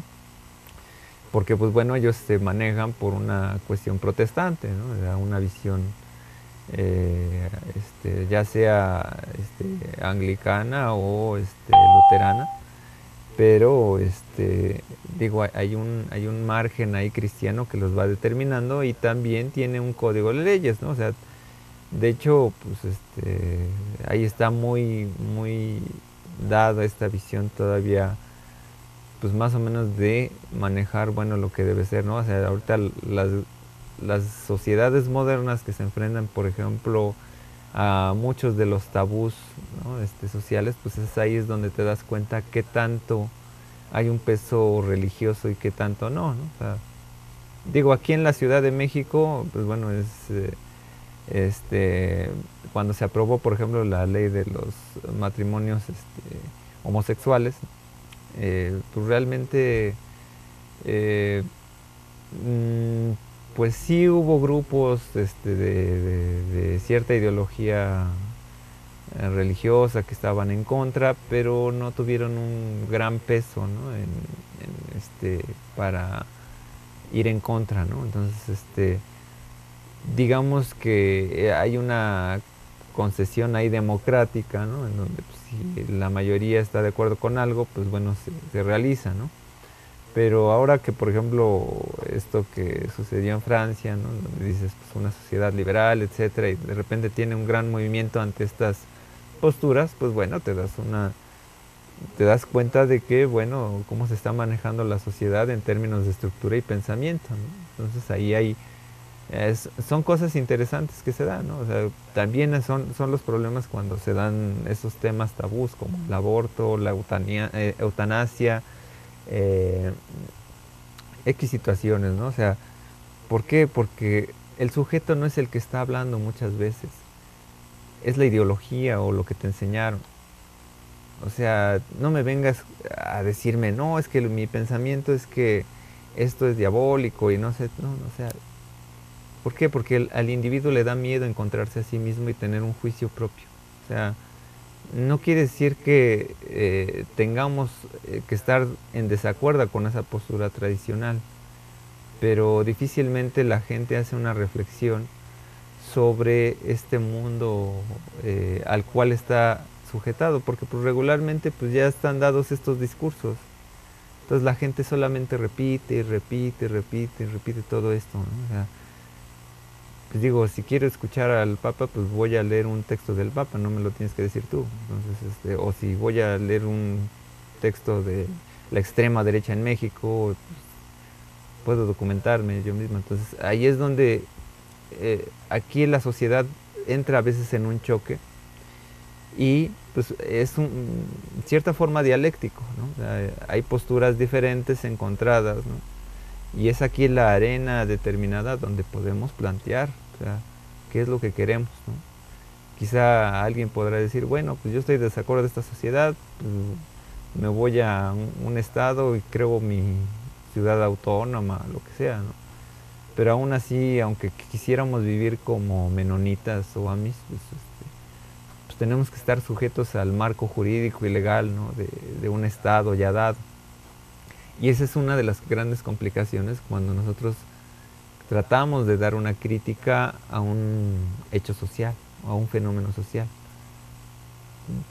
[SPEAKER 1] porque pues bueno, ellos se manejan por una cuestión protestante, ¿no? Una visión ya sea anglicana o luterana, pero digo, hay un margen ahí cristiano que los va determinando y también tiene un código de leyes, ¿no? O sea, de hecho, pues ahí está muy dada esta visión todavía, pues más o menos de manejar, bueno, lo que debe ser, ¿no? O sea, ahorita las sociedades modernas que se enfrentan, por ejemplo, a muchos de los tabús, ¿no? Sociales, pues ahí es donde te das cuenta qué tanto hay un peso religioso y qué tanto no, ¿no? O sea, digo, aquí en la Ciudad de México, pues bueno, este, cuando se aprobó, por ejemplo, la ley de los matrimonios homosexuales, pues realmente, eh, mm, pues sí hubo grupos de cierta ideología religiosa que estaban en contra, pero no tuvieron un gran peso, ¿no? Para ir en contra, ¿no? Entonces, digamos que hay una concesión ahí democrática, ¿no? En donde pues, si la mayoría está de acuerdo con algo, pues bueno, se realiza, ¿no? Pero ahora que, por ejemplo, esto que sucedió en Francia, ¿no? Donde dices, pues una sociedad liberal, etcétera, y de repente tiene un gran movimiento ante estas posturas, pues bueno, te das cuenta de que, bueno, cómo se está manejando la sociedad en términos de estructura y pensamiento, ¿no? Entonces ahí son cosas interesantes que se dan, ¿no? O sea, también son los problemas cuando se dan esos temas tabús como el aborto, la eutanasia, eh, X situaciones, ¿no? O sea, ¿por qué? Porque el sujeto no es el que está hablando muchas veces, es la ideología o lo que te enseñaron. O sea, no me vengas a decirme, no, es que mi pensamiento es que esto es diabólico y no sé, no, o sea, ¿por qué? Porque al individuo le da miedo encontrarse a sí mismo y tener un juicio propio. O sea, no quiere decir que tengamos que estar en desacuerdo con esa postura tradicional, pero difícilmente la gente hace una reflexión sobre este mundo al cual está sujetado, porque pues, regularmente pues, ya están dados estos discursos. Entonces la gente solamente repite y repite y repite y repite todo esto, ¿no? O sea, pues digo, si quiero escuchar al Papa, pues voy a leer un texto del Papa, no me lo tienes que decir tú. Entonces, o si voy a leer un texto de la extrema derecha en México, pues, puedo documentarme yo mismo. Entonces, ahí es donde aquí la sociedad entra a veces en un choque y pues es cierta forma dialéctico, ¿no? O sea, hay posturas diferentes, encontradas, ¿no? Y es aquí la arena determinada donde podemos plantear, o sea, qué es lo que queremos, ¿no? Quizá alguien podrá decir, bueno, pues yo estoy de desacuerdo de esta sociedad, pues me voy a un estado y creo mi ciudad autónoma, lo que sea, ¿no? Pero aún así, aunque quisiéramos vivir como menonitas o amis, pues tenemos que estar sujetos al marco jurídico y legal, ¿no? de un estado ya dado. Y esa es una de las grandes complicaciones cuando nosotros tratamos de dar una crítica a un hecho social, a un fenómeno social.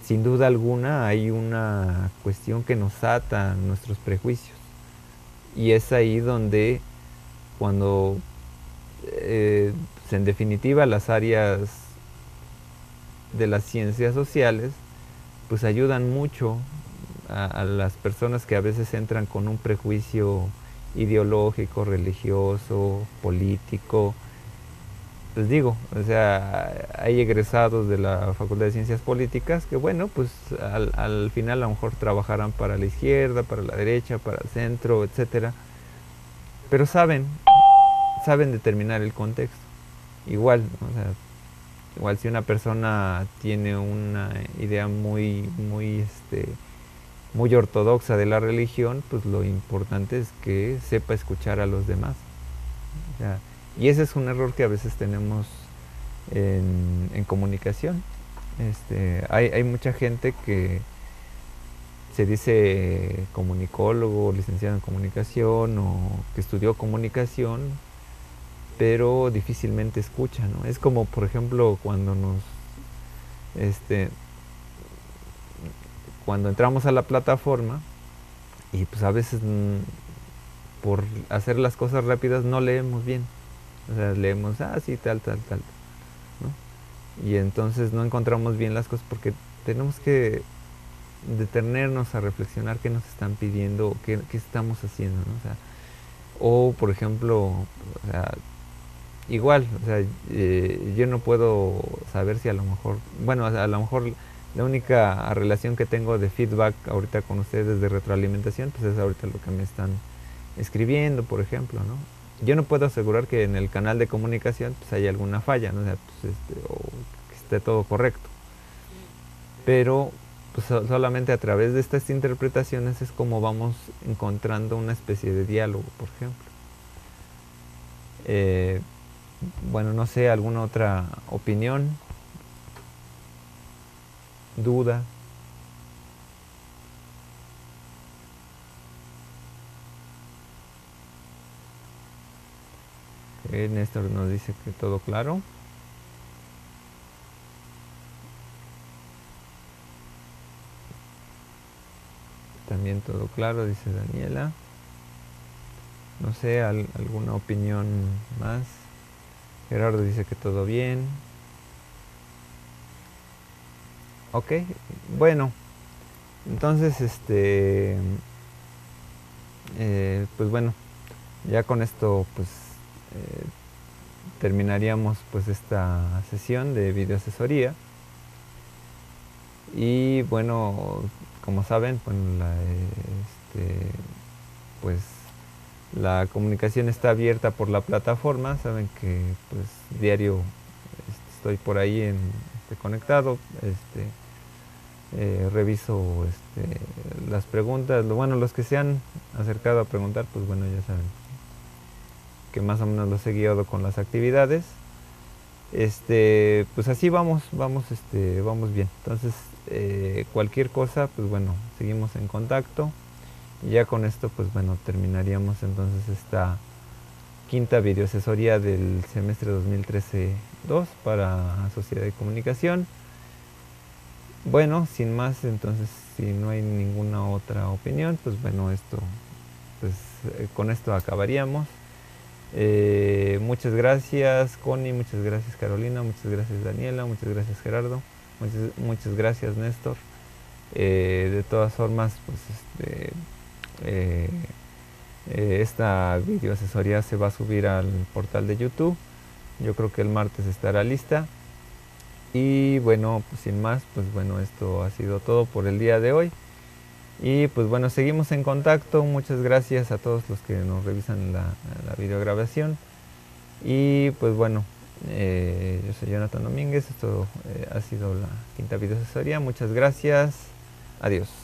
[SPEAKER 1] Sin duda alguna hay una cuestión que nos ata a nuestros prejuicios. Y es ahí donde, cuando, pues en definitiva, las áreas de las ciencias sociales, pues ayudan mucho a las personas que a veces entran con un prejuicio ideológico, religioso, político. Les digo, o sea, hay egresados de la Facultad de Ciencias Políticas que, bueno, pues al final a lo mejor trabajarán para la izquierda, para la derecha, para el centro, etcétera, pero saben determinar el contexto. Igual, o sea, igual si una persona tiene una idea muy ortodoxa de la religión, pues lo importante es que sepa escuchar a los demás. O sea, y ese es un error que a veces tenemos en comunicación. Hay mucha gente que se dice comunicólogo, licenciado en comunicación o que estudió comunicación, pero difícilmente escucha, ¿no? Es como, por ejemplo, este, cuando entramos a la plataforma, y pues a veces por hacer las cosas rápidas no leemos bien. O sea, leemos, sí, tal, tal, tal, ¿no? Y entonces no encontramos bien las cosas porque tenemos que detenernos a reflexionar qué nos están pidiendo o qué estamos haciendo, ¿no? O por ejemplo, o sea, igual, o sea, yo no puedo saber si a lo mejor, bueno, a lo mejor la única relación que tengo de feedback ahorita con ustedes de retroalimentación, pues es ahorita lo que me están escribiendo, por ejemplo, ¿no? Yo no puedo asegurar que en el canal de comunicación pues haya alguna falla, ¿no? O sea, pues, o que esté todo correcto. Pero pues, solamente a través de estas interpretaciones es como vamos encontrando una especie de diálogo, por ejemplo. Bueno, no sé, alguna otra opinión, duda. Néstor nos dice que todo claro. También todo claro, dice Daniela. No sé, alguna opinión más. Gerardo dice que todo bien. Ok, bueno, entonces pues bueno, ya con esto pues terminaríamos pues esta sesión de videoasesoría. Y bueno, como saben, bueno, pues la comunicación está abierta por la plataforma. Saben que pues diario estoy por ahí conectado. Reviso las preguntas. Bueno, los que se han acercado a preguntar, pues bueno, ya saben que más o menos los he guiado con las actividades. Pues así vamos bien. Entonces, cualquier cosa, pues bueno, seguimos en contacto. Y ya con esto, pues bueno, terminaríamos entonces esta quinta videoasesoría del semestre 2013-2 para Sociedad de Comunicación. Bueno, sin más, entonces, si no hay ninguna otra opinión, pues bueno, pues con esto acabaríamos. Muchas gracias Connie, muchas gracias Carolina, muchas gracias Daniela, muchas gracias Gerardo, muchas gracias Néstor. De todas formas, pues esta videoasesoría se va a subir al portal de YouTube. Yo creo que el martes estará lista. Y bueno, pues sin más, pues bueno, esto ha sido todo por el día de hoy. Y pues bueno, seguimos en contacto. Muchas gracias a todos los que nos revisan la videograbación. Y pues bueno, yo soy Jonathan Domínguez. Esto ha sido la quinta videoasesoría. Muchas gracias. Adiós.